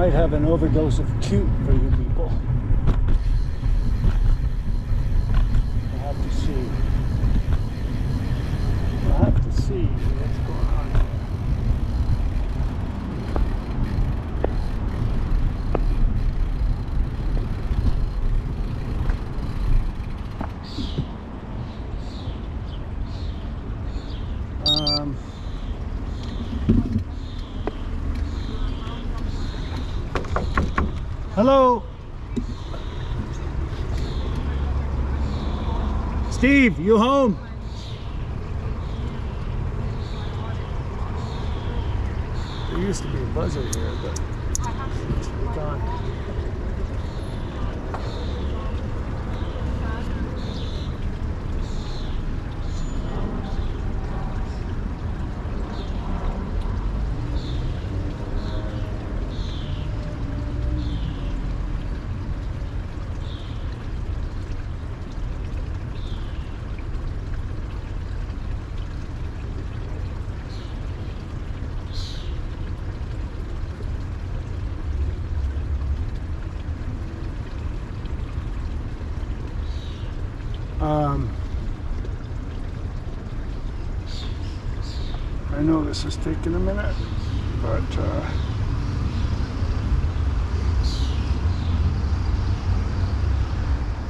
might have an overdose of cute for you people. I have to see. I have to see what's going on here. Hello, Steve, you home? There used to be a buzzer here, but it's gone. I know this is taking a minute, but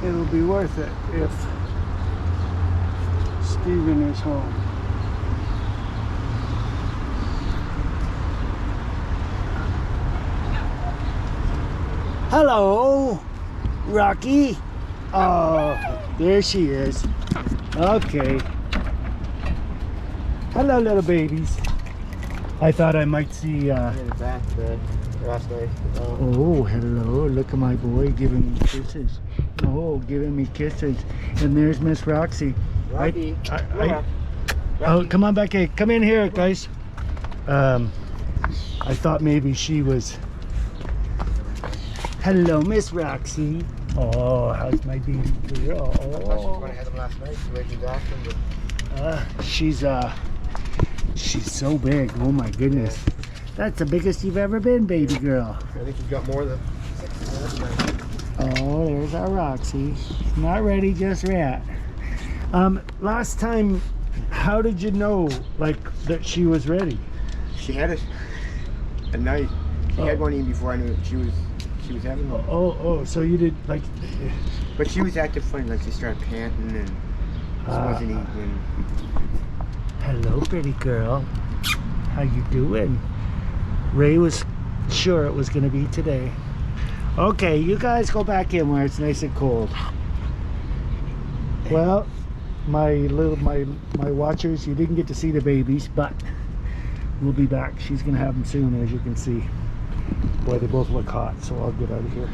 it'll be worth it if Steven is home. Hello, Rocky. Oh, there she is. Okay. Hello, little babies. I thought I might see. In the back, the last night. Oh, hello. Look at my boy giving me kisses. Oh, giving me kisses. And there's Miss Roxy. Rocky. Oh, come on back. Hey, come in here, guys. I thought maybe she was. Hello, Miss Roxy. Oh, how's my baby girl? I thought she was going to have them last night. She waited back she's so big. Oh my goodness. Yeah. That's the biggest you've ever been, baby girl. I think you've got more than 6. Oh, there's our Roxy. Not ready just yet. Last time, how did you know, like, that she was ready? She had it at night. She had one even before I knew she was having one. Oh, so you did, like... But she was acting funny, like she started panting and just wasn't eating. Hello, pretty girl. How you doing? Ray was sure it was going to be today. Okay, you guys go back in where it's nice and cold. Well, my watchers, you didn't get to see the babies, but we'll be back. She's going to have them soon, as you can see. Boy, they both look hot, so I'll get out of here.